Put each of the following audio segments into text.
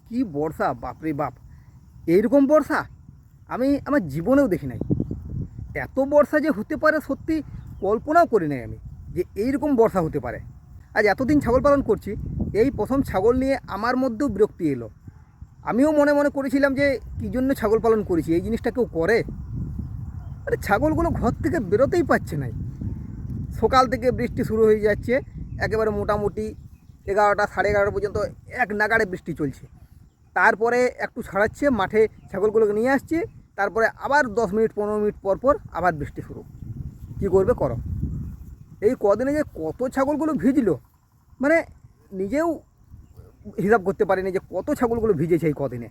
কি বর্ষা, বাপরে বাপ! এইরকম বর্ষা আমি আমার জীবনেও দেখি নাই। এত বর্ষা যে হতে পারে সত্যি কল্পনাও করি নাই আমি, যে এইরকম বর্ষা হতে পারে। আজ এতদিন ছাগল পালন করছি, এই প্রথম ছাগল নিয়ে আমার মধ্যেও বিরক্তি এলো। আমিও মনে মনে করেছিলাম যে কী জন্য ছাগল পালন করেছি, এই জিনিসটা কেউ করে? আরে ছাগলগুলো ঘর থেকে বেরোতেই পারছে না। সকাল থেকে বৃষ্টি শুরু হয়ে যাচ্ছে, একেবারে মোটামুটি 11টা সাড়ে 11টা পর্যন্ত এক নাগাড়ে বৃষ্টি চলছে। তারপরে একটু ছাড়াচ্ছে, মাঠে ছাগলগুলোকে নিয়ে আসছে, তারপরে আবার 10 মিনিট 15 মিনিট পর পর আবার বৃষ্টি শুরু। কী করবে করো। এই কদিনে যে কত ছাগলগুলো ভিজলো, মানে নিজেও হিসাব করতে পারিনি যে কত ছাগলগুলো ভিজেছে এই কদিনে।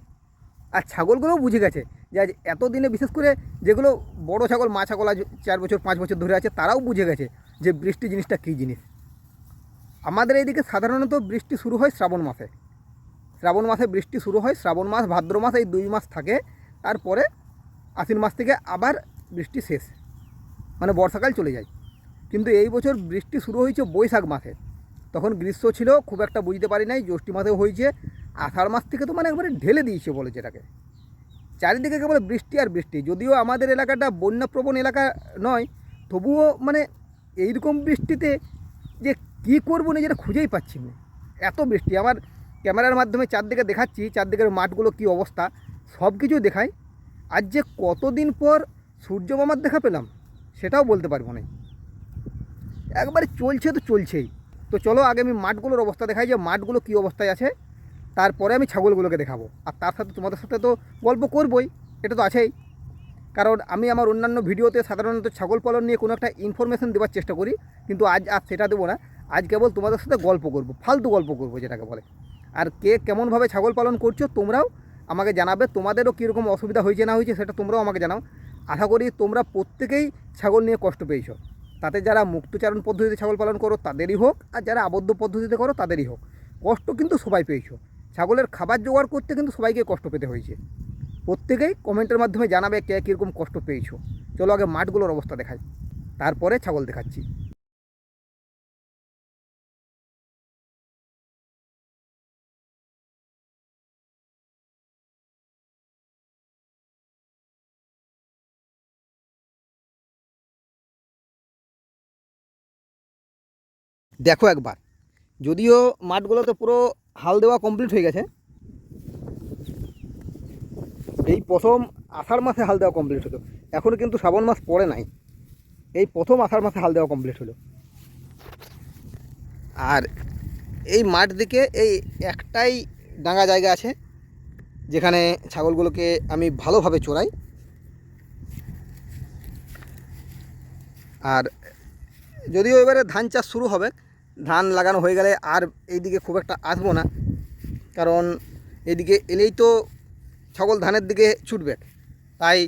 আর ছাগলগুলোও বুঝে গেছে যে আজ এতদিনে, বিশেষ করে যেগুলো বড় ছাগল, মা ছাগল আজ 4 বছর 5 বছর ধরে আছে, তারাও বুঝে গেছে যে বৃষ্টি জিনিসটা কী জিনিস। আমাদের এইদিকে সাধারণত বৃষ্টি শুরু হয় শ্রাবণ মাসে। শ্রাবণ মাসে বৃষ্টি শুরু হয়, শ্রাবণ মাস ভাদ্র মাস এই 2 মাস থাকে। তারপরে আশ্বিন মাস থেকে আবার বৃষ্টি শেষ, মানে বর্ষাকাল চলে যায়। কিন্তু এই বছর বৃষ্টি শুরু হয়েছে বৈশাখ মাসে, তখন গ্রীষ্ম ছিল, খুব একটা বুঝতে পারি নাই। জ্যৈষ্ঠ মাসেও হয়েছে, আষাঢ় মাস থেকে তো মানে একবারে ঢেলে দিয়েছে বলে যেটাকে। চারিদিকে কেবল বৃষ্টি আর বৃষ্টি। যদিও আমাদের এলাকাটা বন্যাপ্রবণ এলাকা নয়, তবুও মানে এইরকম বৃষ্টিতে যে কী করবো নিজেরা খুঁজেই পাচ্ছি না। এত বৃষ্টি। আমার ক্যামেরার মাধ্যমে চারদিকে দেখাচ্ছি, চারদিকের মাঠগুলো কী অবস্থা, সব কিছু দেখাই। আজ যে কতদিন পর সূর্য মামার দেখা পেলাম সেটাও বলতে পারবো না। একবারে চলছে তো চলছেই। তো চলো আগে আমি মাঠগুলোর অবস্থা দেখাই, যে মাঠগুলো কী অবস্থায় আছে, তারপরে আমি ছাগলগুলোকে দেখাবো। আর তার সাথে তোমাদের সাথে তো গল্প করবই, এটা তো আছেই। কারণ আমি আমার অন্যান্য ভিডিওতে সাধারণত ছাগল পালন নিয়ে কোনো একটা ইনফরমেশন দেওয়ার চেষ্টা করি, কিন্তু আজ আর সেটা দেবো না। আজ কেবল তোমাদের সাথে গল্প করব, ফালতু গল্প করব যেটাকে বলে। আর কে কেমনভাবে ছাগল পালন করছো তোমরাও আমাকে জানাবে, তোমাদেরও কীরকম অসুবিধা হয়েছে না হয়েছে সেটা তোমরাও আমাকে জানাও। আশা করি তোমরা প্রত্যেকেই ছাগল নিয়ে কষ্ট পেয়েছো। তাতে যারা মুক্তচারণ পদ্ধতিতে ছাগল পালন করো তাদেরই হোক, আর যারা আবদ্ধ পদ্ধতিতে করো তাদেরই হোক, কষ্ট কিন্তু সবাই পেয়েছো। ছাগলের খাবার জোগাড় করতে কিন্তু সবাইকে কষ্ট পেতে হয়েছে। প্রত্যেকেই কমেন্টের মাধ্যমে জানাবে কে কীরকম কষ্ট পেয়েছো। চলো আগে মাঠগুলোর অবস্থা দেখাই, তারপরে ছাগল দেখাচ্ছি। দেখো একবার, যদিও মাঠগুলোতে পুরো হাল দেওয়া কমপ্লিট হয়ে গেছে, এই প্রথম আষাঢ় মাসে হাল দেওয়া কমপ্লিট হলো। এখনও কিন্তু শ্রাবণ মাস পড়ে নাই, এই প্রথম আষাঢ় মাসে হাল দেওয়া কমপ্লিট হলো। আর এই মাঠ দিকে এই একটাই ডাঙা জায়গা আছে যেখানে ছাগলগুলোকে আমি ভালোভাবে চড়াই। আর যদিও এবারে ধান চাষ শুরু হবে, ধান লাগানো হয়ে গেলে আর এইদিকে খুব একটা আসবো না, কারণ এইদিকে এলেই তো ছাগল ধানের দিকে ছুটবে, তাই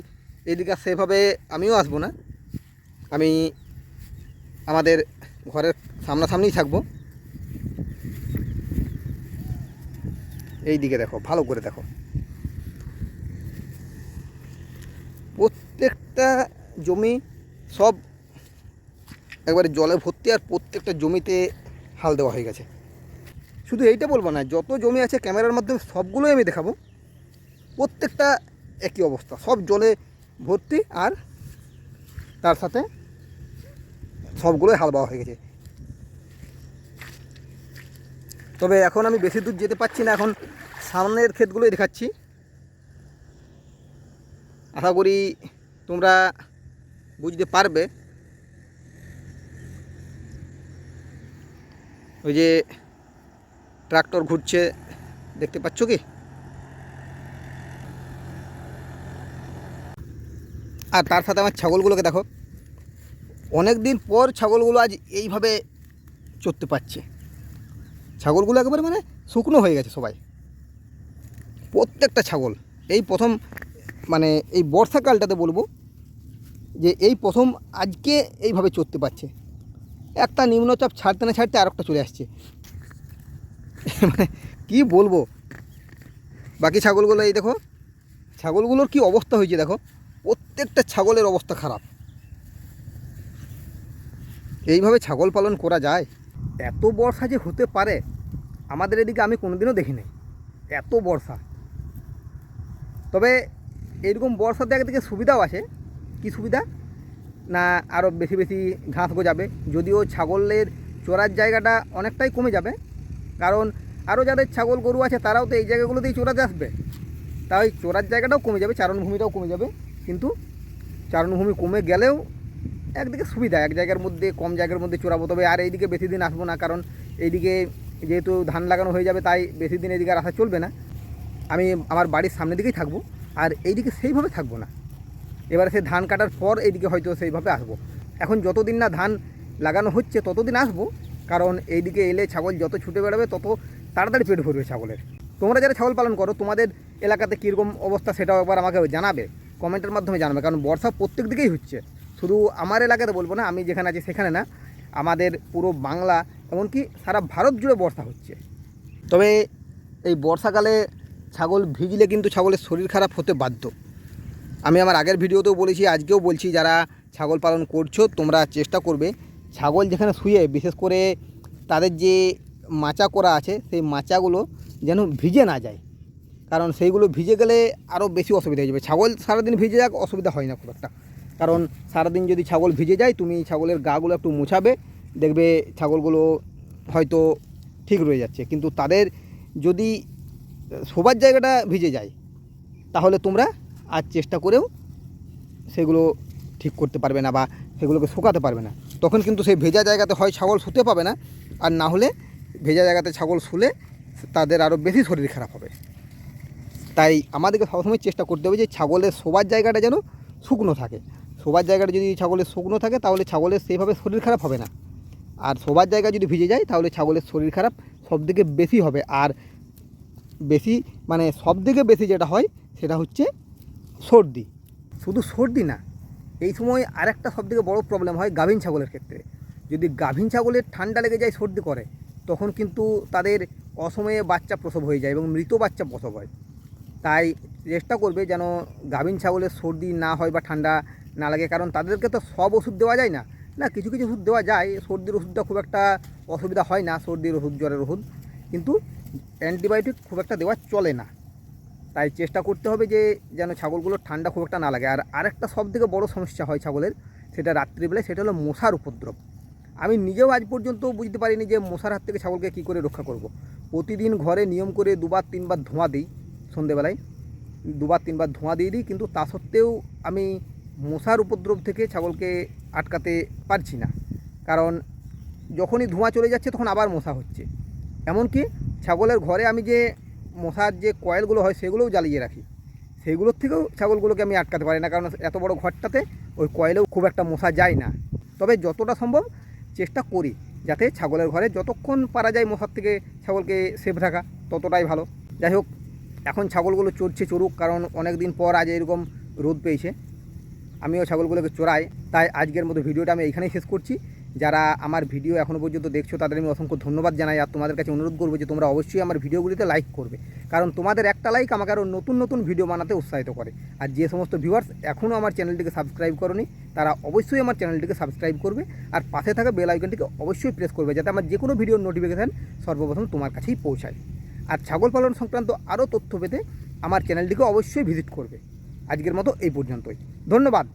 এইদিকে সেভাবে আমিও আসবো না। আমি আমাদের ঘরের সামনাসামনিই থাকবো। এই দিকে দেখো, ভালো করে দেখো, প্রত্যেকটা জমি সব একবারে জলে ভর্তি, আর প্রত্যেকটা জমিতে হাল দেওয়া হয়ে গেছে। শুধু এইটা বলবো না, যত জমি আছে ক্যামেরার মাধ্যমে সবগুলোই আমি দেখাবো। প্রত্যেকটা একই অবস্থা, সব জলে ভর্তি, আর তার সাথে সবগুলোই হাল দেওয়া হয়ে গেছে। তবে এখন আমি বেশি দূর যেতে পারছি না, এখন সামনের ক্ষেতগুলোই দেখাচ্ছি। আশা করি তোমরা বুঝতে পারবে। ওই যে ট্রাক্টর ঘুরছে, দেখতে পাচ্ছ কি? আর তার সাথে আমার ছাগলগুলোকে দেখো, অনেক দিন পর ছাগলগুলো আজ এইভাবে চড়তে পারছে। ছাগলগুলো একেবারে মানে শুকনো হয়ে গেছে সবাই, প্রত্যেকটা ছাগল। এই প্রথম মানে এই বর্ষাকালটাতে বলবো যে এই প্রথম আজকে এইভাবে চড়তে পারছে। একটা নিম্নচাপ ছাড়তে না ছাড়তে আর একটা চলে আসছে। মানে কী বলবো। বাকি ছাগলগুলো এই দেখো, ছাগলগুলোর কি অবস্থা হয়েছে দেখো, প্রত্যেকটা ছাগলের অবস্থা খারাপ। এইভাবে ছাগল পালন করা যায়? এত বর্ষা যে হতে পারে আমাদের এদিকে আমি কোনোদিনও দেখিনি। এত বর্ষা। তবে এইরকম বর্ষাতে একদিকে সুবিধাও আছে। কি সুবিধা না, আরও বেশি বেশি ঘাস গজাবে, যদিও ছাগলের চড়ার জায়গাটা অনেকটাই কমে যাবে, কারণ আরও যাদের ছাগল গরু আছে তারাও তো এই জায়গাগুলোতেই চড়াতে আসবে, তাই চড়ার জায়গাটাও কমে যাবে, চারণভূমিটাও কমে যাবে। কিন্তু চারণভূমি কমে গেলেও একদিকে সুবিধা, এক জায়গার মধ্যে কম জায়গার মধ্যে চড়াবো। তবে আর এইদিকে বেশি দিন আসবো না, কারণ এইদিকে যেহেতু ধান লাগানো হয়ে যাবে, তাই বেশি দিন এদিকে আর আসা চলবে না। আমি আমার বাড়ির সামনের দিকেই থাকবো, আর এইদিকে সেইভাবে থাকবো না। এবারে সে ধান কাটার পর এইদিকে হয়তো সেইভাবে আসবো। এখন যতদিন না ধান লাগানো হচ্ছে ততদিন আসবো, কারণ এইদিকে এলে ছাগল যত ছুটে বেড়াবে তত তাড়াতাড়ি পেট ভরবে ছাগলের। তোমরা যারা ছাগল পালন করো তোমাদের এলাকাতে কীরকম অবস্থা সেটাও একবার আমাকে জানাবে, কমেন্টের মাধ্যমে জানাবে। কারণ বর্ষা প্রত্যেক দিকেই হচ্ছে, শুধু আমার এলাকাতে বলবো না, আমি যেখানে আছি সেখানে না, আমাদের পুরো বাংলা এমনকি সারা ভারত জুড়ে বর্ষা হচ্ছে। তবে এই বর্ষাকালে ছাগল ভিজলে কিন্তু ছাগলের শরীর খারাপ হতে বাধ্য। আমি আমার আগের ভিডিওতেও বলেছি, আজকেও বলছি, যারা ছাগল পালন করছো তোমরা চেষ্টা করবে ছাগল যেখানে শুয়ে, বিশেষ করে তাদের যে মাচা করা আছে সেই মাচাগুলো যেন ভিজে না যায়, কারণ সেইগুলো ভিজে গেলে আরও বেশি অসুবিধা হয়ে যাবে। ছাগল সারাদিন ভিজে যাক অসুবিধা হয় না খুব একটা, কারণ সারাদিন যদি ছাগল ভিজে যায় তুমি ছাগলের গাগুলো একটু মোছাবে, দেখবে ছাগলগুলো হয়তো ঠিক রয়ে যাচ্ছে। কিন্তু তাদের যদি শোবার জায়গাটা ভিজে যায় তাহলে তোমরা আর চেষ্টা করেও সেগুলো ঠিক করতে পারবে না বা সেগুলোকে শুকাতে পারবে না। তখন কিন্তু সেই ভেজা জায়গাতে হয় ছাগল শুতে পাবে না, আর না হলে ভেজা জায়গাতে ছাগল শুলে তাদের আরও বেশি শরীর খারাপ হবে। তাই আমাদেরকে সবসময় চেষ্টা করতে হবে যে ছাগলের শোবার জায়গাটা যেন শুকনো থাকে। শোবার জায়গাটা যদি ছাগলের শুকনো থাকে তাহলে ছাগলের সেইভাবে শরীর খারাপ হবে না, আর শোবার জায়গা যদি ভিজে যায় তাহলে ছাগলের শরীর খারাপ সবথেকে বেশি হবে। আর বেশি মানে সবথেকে বেশি যেটা হয় সেটা হচ্ছে সর্দি। শুধু সর্দি না, এই সময় আরেকটা সবথেকে বড় প্রবলেম হয় গাভীন ছাগলের ক্ষেত্রে। যদি গাভীন ছাগলের ঠান্ডা লেগে যায়, সর্দি করে, তখন কিন্তু তাদের অসময়ে বাচ্চা প্রসব হয়ে যায় এবং মৃত বাচ্চা প্রসব হয়। তাই চেষ্টা করবে যেন গাভীন ছাগলের সর্দি না হয় বা ঠান্ডা না লাগে, কারণ তাদেরকে তো সব ওষুধ দেওয়া যায় না, না কিছু কিছু ওষুধ দেওয়া যায়। সর্দির ওষুধটা খুব একটা অসুবিধা হয় না, সর্দির ওষুধ, জ্বরের ওষুধ, কিন্তু অ্যান্টিবায়োটিক খুব একটা দেওয়া চলে না। তাই চেষ্টা করতে হবে যে যেন ছাগলগুলোর ঠান্ডা খুব একটা না লাগে। আর আরেকটা সবথেকে বড় সমস্যা হয় ছাগলের, সেটা রাত্রিবেলায়, সেটা হলো মশার উপদ্রব। আমি নিজেও আজ পর্যন্ত বুঝতে পারিনি যে মশার হাত থেকে ছাগলকে কী করে রক্ষা করব। প্রতিদিন ঘরে নিয়ম করে 2-3 বার ধোঁয়া দিই, সন্ধেবেলায় 2-3 বার ধোঁয়া দিয়ে দিই, কিন্তু তা সত্ত্বেও আমি মশার উপদ্রব থেকে ছাগলকে আটকাতে পারছি না। কারণ যখনই ধোঁয়া চলে যাচ্ছে তখন আবার মশা হচ্ছে। এমনকি ছাগলের ঘরে আমি যে মশার যে কয়েলগুলো হয় সেগুলোও জ্বালিয়ে রাখি, সেইগুলোর থেকেও ছাগলগুলোকে আমি আটকাতে পারি না, কারণ এত বড় ঘরটাতে ওই কয়েলেও খুব একটা মশা যায় না। তবে যতটা সম্ভব চেষ্টা করি যাতে ছাগলের ঘরে যতক্ষণ পারা যায় মশার থেকে ছাগলকে সেফ রাখা, ততটাই ভালো। যাই হোক, এখন ছাগলগুলো চড়ুক, কারণ অনেক দিন পর আজ এরকম রোদ পেয়েছে, আমিও ছাগলগুলোকে চড়াই। তাই আজকের মতো ভিডিওটা আমি এখানেই শেষ করছি। যারা আমার ভিডিও এখনও পর্যন্ত দেখছো তাদের আমি অসংখ্য ধন্যবাদ জানাই। আর তোমাদের কাছে অনুরোধ করবো যে তোমরা অবশ্যই আমার ভিডিওগুলিতে লাইক করবে, কারণ তোমাদের একটা লাইক আমাকে আরও নতুন নতুন ভিডিও বানাতে উৎসাহিত করে। আর যে সমস্ত ভিউয়ার্স এখনও আমার চ্যানেলটিকে সাবস্ক্রাইব করোনি তারা অবশ্যই আমার চ্যানেলটিকে সাবস্ক্রাইব করবে, আর পাশে থাকা বেল আইকনটিকে অবশ্যই প্রেস করবে, যাতে আমার যে কোনো ভিডিওর নোটিফিকেশান সর্বপ্রথম তোমার কাছেই পৌঁছায়। আর ছাগল পালন সংক্রান্ত আরও তথ্য পেতে আমার চ্যানেলটিকে অবশ্যই ভিজিট করবে। আজকের মতো এই পর্যন্তই, ধন্যবাদ।